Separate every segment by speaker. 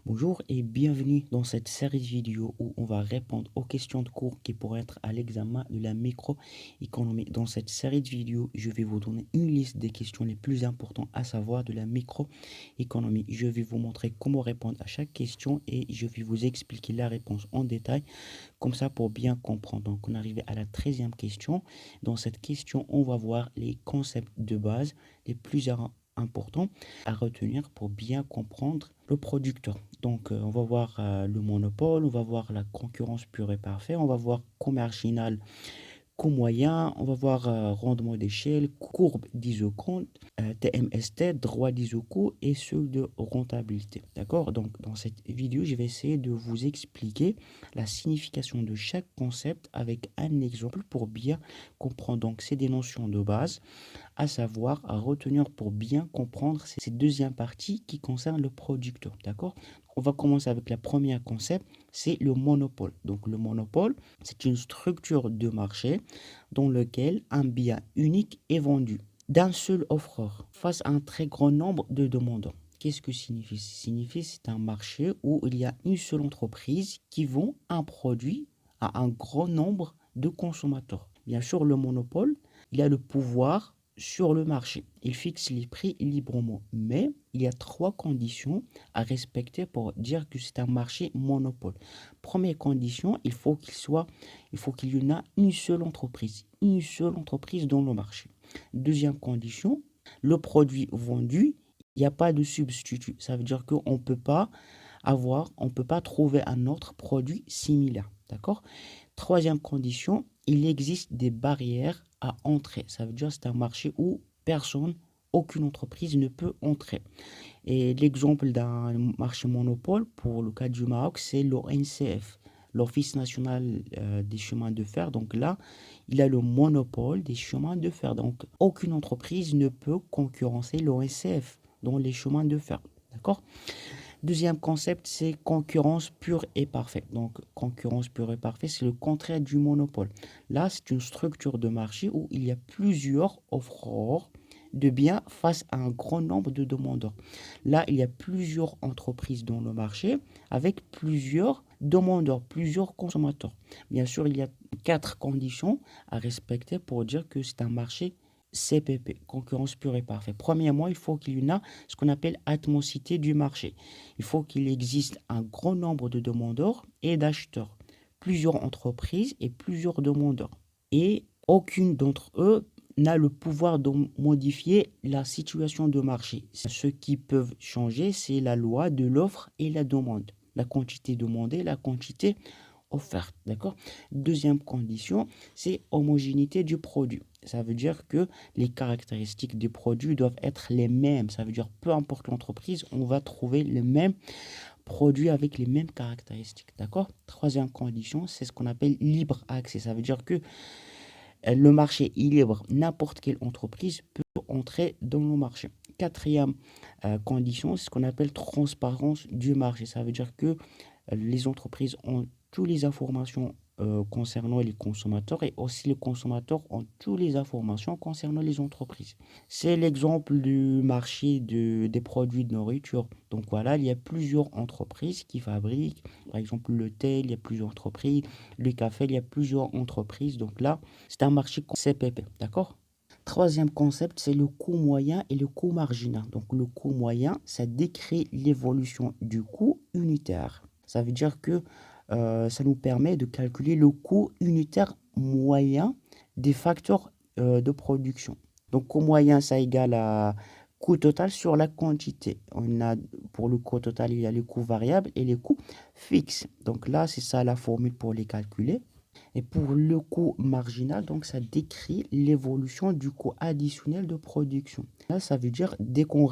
Speaker 1: Bonjour et bienvenue dans cette série vidéo où on va répondre aux questions de cours qui pourraient être à l'examen de la microéconomie. Dans cette série de vidéos, je vais vous donner une liste des questions les plus importantes à savoir de la microéconomie. Je vais vous montrer comment répondre à chaque question et je vais vous expliquer la réponse en détail, comme ça pour bien comprendre. Donc on arrive à la 13e question. Dans cette question, on va voir les concepts de base les plus importants à retenir pour bien comprendre le producteur. Donc, on va voir le monopole, on va voir la concurrence pure et parfaite, on va voir coût marginal, coût moyen, on va voir rendement d'échelle, courbe d'isocompte, TMST, droit d'isocoût et ceux de rentabilité. D'accord? Donc, dans cette vidéo, je vais essayer de vous expliquer la signification de chaque concept avec un exemple pour bien comprendre. Donc, c'est des notions de base à savoir à retenir pour bien comprendre cette deuxième partie qui concerne le producteur. D'accord? On va commencer avec la première concept, c'est le monopole. Donc le monopole, c'est une structure de marché dans lequel un bien unique est vendu d'un seul offreur face à un très grand nombre de demandeurs. Qu'est-ce que signifie? Signifie c'est un marché où il y a une seule entreprise qui vend un produit à un grand nombre de consommateurs. Bien sûr, le monopole, il a le pouvoir sur le marché. Il fixe les prix librement. Mais il y a trois conditions à respecter pour dire que c'est un marché monopole. Première condition, il faut qu'il y en a une seule entreprise dans le marché. Deuxième condition, le produit vendu, il n'y a pas de substitut. Ça veut dire qu'on ne peut pas trouver un autre produit similaire. D'accord? Troisième condition, il existe des barrières à entrer. Ça veut dire que c'est un marché où aucune entreprise ne peut entrer. Et l'exemple d'un marché monopole, pour le cas du Maroc, c'est l'ONCF, l'Office national des chemins de fer. Donc là, il a le monopole des chemins de fer. Donc aucune entreprise ne peut concurrencer l'ONCF dans les chemins de fer. D'accord? Deuxième concept, c'est concurrence pure et parfaite. Donc, concurrence pure et parfaite, c'est le contraire du monopole. Là, c'est une structure de marché où il y a plusieurs offreurs de biens face à un grand nombre de demandeurs. Là, il y a plusieurs entreprises dans le marché avec plusieurs demandeurs, plusieurs consommateurs. Bien sûr, il y a 4 conditions à respecter pour dire que c'est un marché CPP, concurrence pure et parfaite. Premièrement, il faut qu'il y ait ce qu'on appelle atmosité du marché. Il faut qu'il existe un grand nombre de demandeurs et d'acheteurs, plusieurs entreprises et plusieurs demandeurs. Et aucune d'entre eux n'a le pouvoir de modifier la situation de marché. Ce qui peuvent changer, c'est la loi de l'offre et la demande. La quantité demandée, la quantité offerte. D'accord? Deuxième condition, c'est homogénéité du produit. Ça veut dire que les caractéristiques du produit doivent être les mêmes. Ça veut dire peu importe l'entreprise, on va trouver les mêmes produits avec les mêmes caractéristiques. D'accord? Troisième condition, c'est ce qu'on appelle libre accès. Ça veut dire que le marché est libre. N'importe quelle entreprise peut entrer dans le marché. Quatrième condition, c'est ce qu'on appelle transparence du marché. Ça veut dire que les entreprises ont toutes les informations concernant les consommateurs et aussi les consommateurs ont toutes les informations concernant les entreprises. C'est l'exemple du marché des produits de nourriture. Donc voilà, il y a plusieurs entreprises qui fabriquent, par exemple le thé, il y a plusieurs entreprises, le café, il y a plusieurs entreprises. Donc là, c'est un marché CPP, d'accord? Troisième concept, c'est le coût moyen et le coût marginal. Donc le coût moyen, ça décrit l'évolution du coût unitaire. Ça veut dire que ça nous permet de calculer le coût unitaire moyen des facteurs de production. Donc coût moyen, ça égale à coût total sur la quantité. Pour le coût total, il y a les coûts variables et les coûts fixes. Donc là, c'est ça la formule pour les calculer. Et pour le coût marginal, donc ça décrit l'évolution du coût additionnel de production. Là, ça veut dire dès qu'on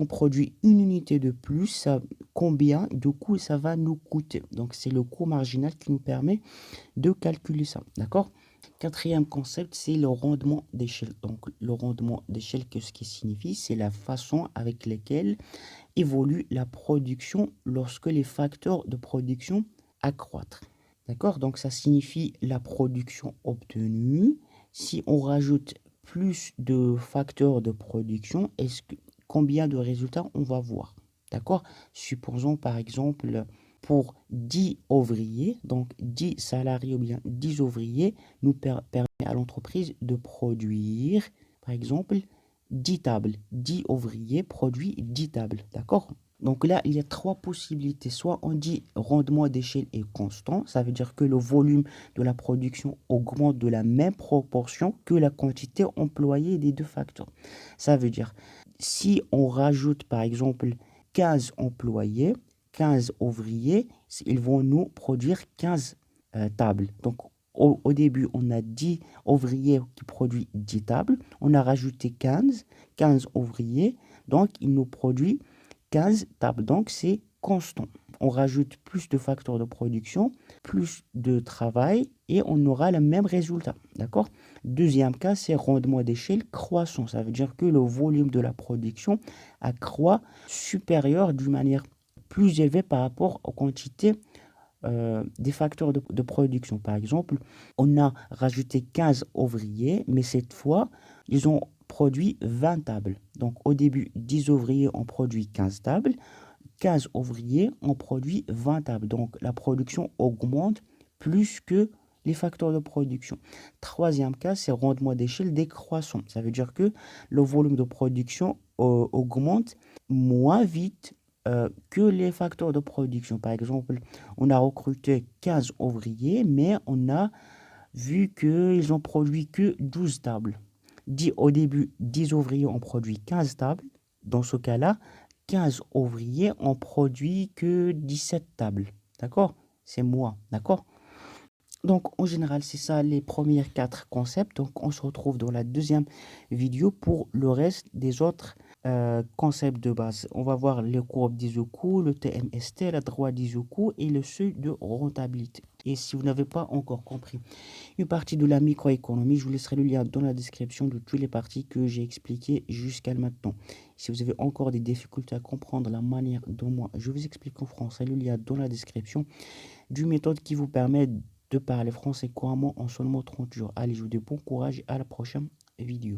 Speaker 1: produit une unité de plus, combien de coûts ça va nous coûter. Donc c'est le coût marginal qui nous permet de calculer ça. D'accord? Quatrième concept, c'est le rendement d'échelle. Donc le rendement d'échelle, qu'est-ce qui signifie? C'est la façon avec laquelle évolue la production lorsque les facteurs de production accroître. D'accord? Donc, ça signifie la production obtenue. Si on rajoute plus de facteurs de production, combien de résultats on va voir? D'accord? Supposons par exemple pour 10 ouvriers, donc 10 salariés ou bien 10 ouvriers, nous permet à l'entreprise de produire, par exemple, 10 tables. 10 ouvriers produit 10 tables. D'accord? Donc là, il y a trois possibilités. Soit on dit rendement d'échelle est constant, ça veut dire que le volume de la production augmente de la même proportion que la quantité employée des deux facteurs. Ça veut dire, si on rajoute par exemple 15 employés, 15 ouvriers, ils vont nous produire 15 tables. Donc au début, on a 10 ouvriers qui produisent 10 tables. On a rajouté 15 ouvriers, donc il nous produit 15 tables, donc c'est constant. On rajoute plus de facteurs de production, plus de travail et on aura le même résultat. D'accord? Deuxième cas, c'est rendement d'échelle croissant. Ça veut dire que le volume de la production accroît supérieur d'une manière plus élevée par rapport aux quantités des facteurs de production. Par exemple, on a rajouté 15 ouvriers, mais cette fois, ils ont produit 20 tables. Donc au début, 10 ouvriers ont produit 15 tables, 15 ouvriers ont produit 20 tables. Donc la production augmente plus que les facteurs de production. Troisième cas, c'est rendement d'échelle décroissant. Ça veut dire que le volume de production augmente moins vite que les facteurs de production. Par exemple, on a recruté 15 ouvriers, mais on a vu qu'ils ont produit que 12 tables. Au début, 10 ouvriers ont produit 15 tables. Dans ce cas-là, 15 ouvriers ont produit que 17 tables. D'accord? C'est moi. D'accord? Donc, en général, c'est ça les premiers quatre concepts. Donc, on se retrouve dans la deuxième vidéo pour le reste des autres concepts de base. On va voir les courbes d'Isoku, le TMST, la droite d'Isoku et le seuil de rentabilité. Et si vous n'avez pas encore compris une partie de la microéconomie, je vous laisserai le lien dans la description de toutes les parties que j'ai expliquées jusqu'à maintenant. Si vous avez encore des difficultés à comprendre la manière dont moi je vous explique en français, le lien dans la description d'une méthode qui vous permet de parler français couramment en seulement 30 jours. Allez, je vous dis bon courage et à la prochaine vidéo.